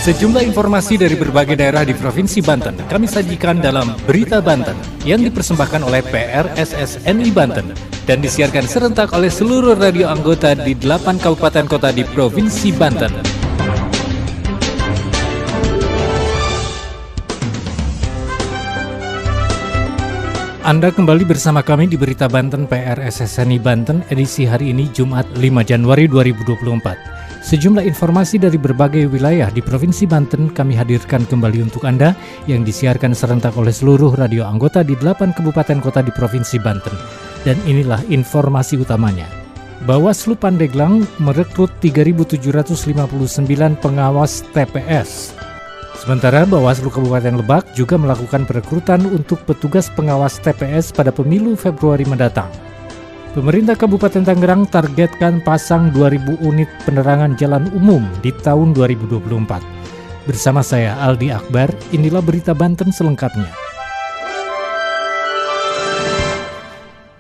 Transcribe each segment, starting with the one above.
Sejumlah informasi dari berbagai daerah di Provinsi Banten kami sajikan dalam Berita Banten yang dipersembahkan oleh PRSSNI Banten dan disiarkan serentak oleh seluruh radio anggota di 8 kabupaten kota di Provinsi Banten. Anda kembali bersama kami di Berita Banten PRSSNI Banten edisi hari ini Jumat 5 Januari 2024. Sejumlah informasi dari berbagai wilayah di Provinsi Banten kami hadirkan kembali untuk Anda yang disiarkan serentak oleh seluruh radio anggota di 8 kabupaten kota di Provinsi Banten. Dan inilah informasi utamanya. Bawaslu Pandeglang merekrut 3.759 pengawas TPS. Sementara Bawaslu Kabupaten Lebak juga melakukan perekrutan untuk petugas pengawas TPS pada pemilu Februari mendatang. Pemerintah Kabupaten Tangerang targetkan pasang 2.000 unit penerangan jalan umum di tahun 2024. Bersama saya Aldi Akbar, inilah Berita Banten selengkapnya.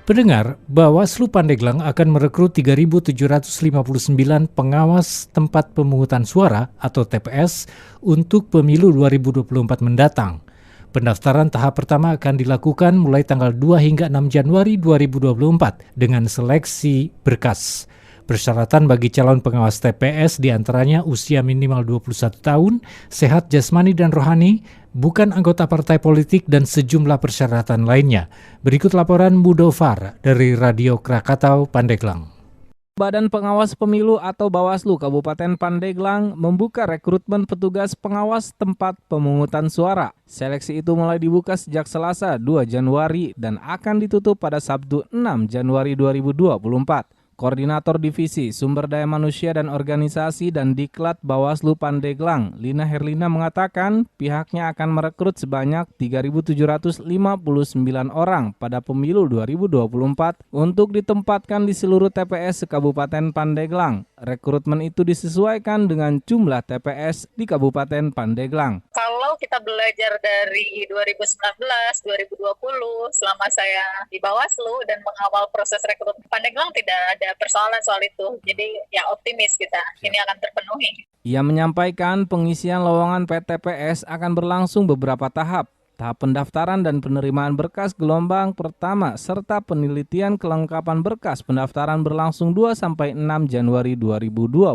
Pendengar, Bawaslu Pandeglang akan merekrut 3.759 pengawas tempat pemungutan suara atau TPS untuk pemilu 2024 mendatang. Pendaftaran tahap pertama akan dilakukan mulai tanggal 2 hingga 6 Januari 2024 dengan seleksi berkas. Persyaratan bagi calon pengawas TPS diantaranya usia minimal 21 tahun, sehat jasmani dan rohani, bukan anggota partai politik dan sejumlah persyaratan lainnya. Berikut laporan Mudofar dari Radio Krakatau Pandeglang. Badan Pengawas Pemilu atau Bawaslu Kabupaten Pandeglang membuka rekrutmen petugas pengawas tempat pemungutan suara. Seleksi itu mulai dibuka sejak Selasa 2 Januari dan akan ditutup pada Sabtu 6 Januari 2024. Koordinator Divisi Sumber Daya Manusia dan Organisasi dan Diklat Bawaslu Pandeglang, Lina Herlina mengatakan pihaknya akan merekrut sebanyak 3.759 orang pada pemilu 2024 untuk ditempatkan di seluruh TPS Kabupaten Pandeglang. Rekrutmen itu disesuaikan dengan jumlah TPS di Kabupaten Pandeglang. Kalau kita belajar dari 2019, 2020, selama saya di Bawaslu dan mengawal proses rekrutmen Pandeglang tidak ada persoalan soal itu. Jadi ya optimis kita, ini akan terpenuhi. Ia menyampaikan pengisian lowongan PTPS akan berlangsung beberapa tahap. Tahap pendaftaran dan penerimaan berkas gelombang pertama serta penelitian kelengkapan berkas pendaftaran berlangsung 2-6 Januari 2024.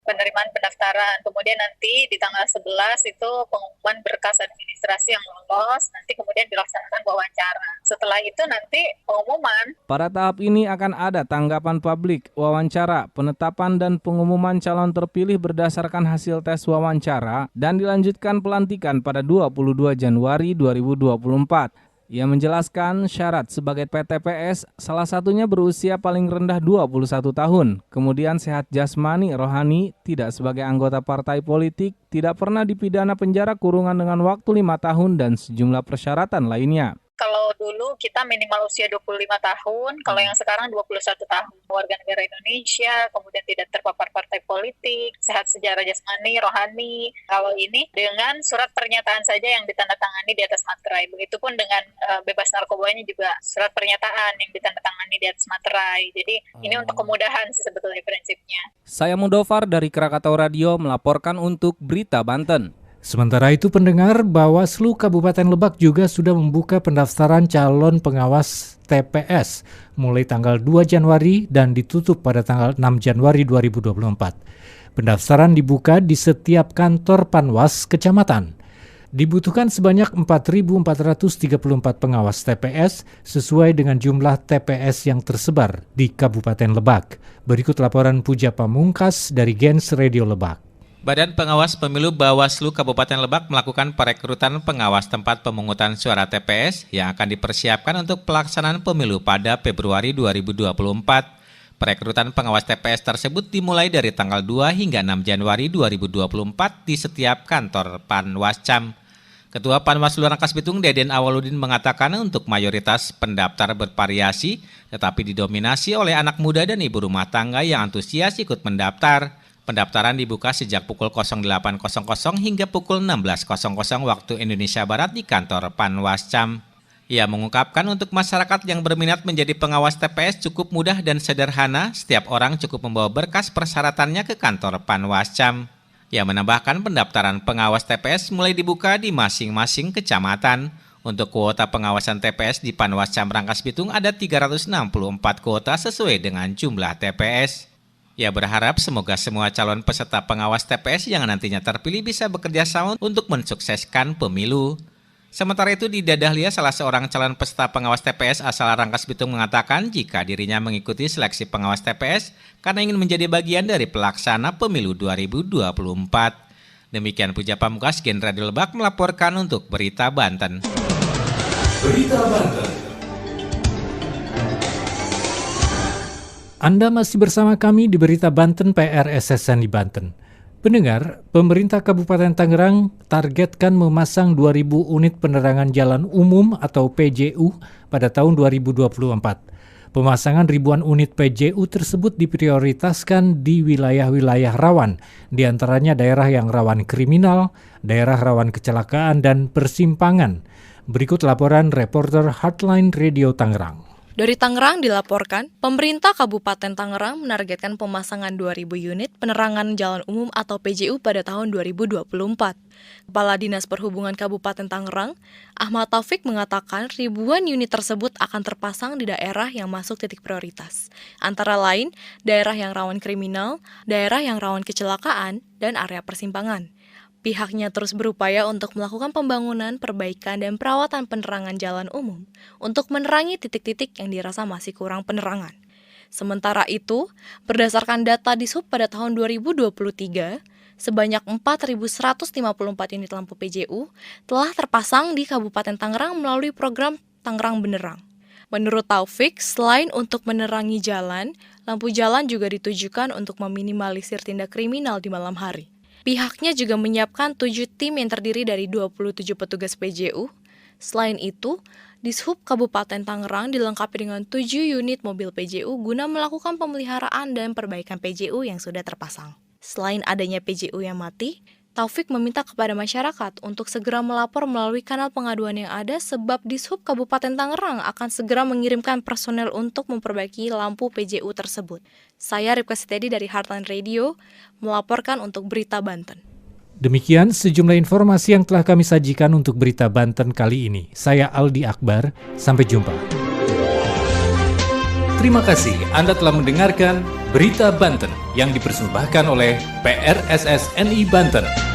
Penerimaan pendaftaran, kemudian nanti di tanggal 11 itu pengumuman berkas administrasi yang lolos, nanti kemudian dilaksanakan wawancara. Setelah itu nanti pengumuman. Pada tahap ini akan ada tanggapan publik, wawancara, penetapan dan pengumuman calon terpilih berdasarkan hasil tes wawancara dan dilanjutkan pelantikan pada 22 Januari 2024. Ia menjelaskan syarat sebagai PTPS salah satunya berusia paling rendah 21 tahun, kemudian sehat jasmani, rohani, tidak sebagai anggota partai politik, tidak pernah dipidana penjara kurungan dengan waktu 5 tahun dan sejumlah persyaratan lainnya. Kalau dulu kita minimal usia 25 tahun, kalau yang sekarang 21 tahun. Warga negara Indonesia, kemudian tidak terpapar partai politik, sehat secara jasmani, rohani. Kalau ini dengan surat pernyataan saja yang ditandatangani di atas materai. Begitupun dengan bebas narkobanya juga surat pernyataan yang ditandatangani di atas materai. Jadi ini untuk kemudahan sih sebetulnya prinsipnya. Saya Mudofar dari Krakatau Radio melaporkan untuk Berita Banten. Sementara itu pendengar, Bawaslu Kabupaten Lebak juga sudah membuka pendaftaran calon pengawas TPS mulai tanggal 2 Januari dan ditutup pada tanggal 6 Januari 2024. Pendaftaran dibuka di setiap kantor Panwas Kecamatan. Dibutuhkan sebanyak 4.434 pengawas TPS sesuai dengan jumlah TPS yang tersebar di Kabupaten Lebak. Berikut laporan Puja Pamungkas dari Gens Radio Lebak. Badan Pengawas Pemilu Bawaslu Kabupaten Lebak melakukan perekrutan pengawas tempat pemungutan suara TPS yang akan dipersiapkan untuk pelaksanaan pemilu pada Februari 2024. Perekrutan pengawas TPS tersebut dimulai dari tanggal 2 hingga 6 Januari 2024 di setiap kantor Panwascam. Ketua Panwaslu Rangkas Bitung Deden Awaludin mengatakan untuk mayoritas pendaftar bervariasi tetapi didominasi oleh anak muda dan ibu rumah tangga yang antusias ikut mendaftar. Pendaftaran dibuka sejak pukul 08.00 hingga pukul 16.00 waktu Indonesia Barat di kantor Panwascam. Ia mengungkapkan untuk masyarakat yang berminat menjadi pengawas TPS cukup mudah dan sederhana, setiap orang cukup membawa berkas persyaratannya ke kantor Panwascam. Ia menambahkan pendaftaran pengawas TPS mulai dibuka di masing-masing kecamatan. Untuk kuota pengawasan TPS di Panwascam Rangkas Bitung ada 364 kuota sesuai dengan jumlah TPS. Ia berharap semoga semua calon peserta pengawas TPS yang nantinya terpilih bisa bekerja sama untuk mensukseskan pemilu. Sementara itu di Dadahlia, salah seorang calon peserta pengawas TPS asal Rangkas Bitung mengatakan jika dirinya mengikuti seleksi pengawas TPS karena ingin menjadi bagian dari pelaksana pemilu 2024. Demikian Puja Pamungkas, Gen Radio Lebak melaporkan untuk Berita Banten. Berita Banten. Anda masih bersama kami di Berita Banten PRSSN di Banten. Pendengar, pemerintah Kabupaten Tangerang targetkan memasang 2.000 unit penerangan jalan umum atau PJU pada tahun 2024. Pemasangan ribuan unit PJU tersebut diprioritaskan di wilayah-wilayah rawan, di antaranya daerah yang rawan kriminal, daerah rawan kecelakaan, dan persimpangan. Berikut laporan reporter Heartline Radio Tangerang. Dari Tangerang dilaporkan, pemerintah Kabupaten Tangerang menargetkan pemasangan 2.000 unit penerangan jalan umum atau PJU pada tahun 2024. Kepala Dinas Perhubungan Kabupaten Tangerang, Ahmad Taufik mengatakan ribuan unit tersebut akan terpasang di daerah yang masuk titik prioritas. Antara lain, daerah yang rawan kriminal, daerah yang rawan kecelakaan, dan area persimpangan. Pihaknya terus berupaya untuk melakukan pembangunan, perbaikan, dan perawatan penerangan jalan umum untuk menerangi titik-titik yang dirasa masih kurang penerangan. Sementara itu, berdasarkan data Dishub pada tahun 2023, sebanyak 4.154 unit lampu PJU telah terpasang di Kabupaten Tangerang melalui program Tangerang Benerang. Menurut Taufik, selain untuk menerangi jalan, lampu jalan juga ditujukan untuk meminimalisir tindak kriminal di malam hari. Pihaknya juga menyiapkan 7 tim yang terdiri dari 27 petugas PJU. Selain itu, Dishub Kabupaten Tangerang dilengkapi dengan 7 unit mobil PJU guna melakukan pemeliharaan dan perbaikan PJU yang sudah terpasang. Selain adanya PJU yang mati, Taufik meminta kepada masyarakat untuk segera melapor melalui kanal pengaduan yang ada sebab Dishub Kabupaten Tangerang akan segera mengirimkan personel untuk memperbaiki lampu PJU tersebut. Saya Ripka Setiadi dari Heartline Radio melaporkan untuk Berita Banten. Demikian sejumlah informasi yang telah kami sajikan untuk Berita Banten kali ini. Saya Aldi Akbar, sampai jumpa. Terima kasih Anda telah mendengarkan Berita Banten yang dipersembahkan oleh PRSSNI Banten.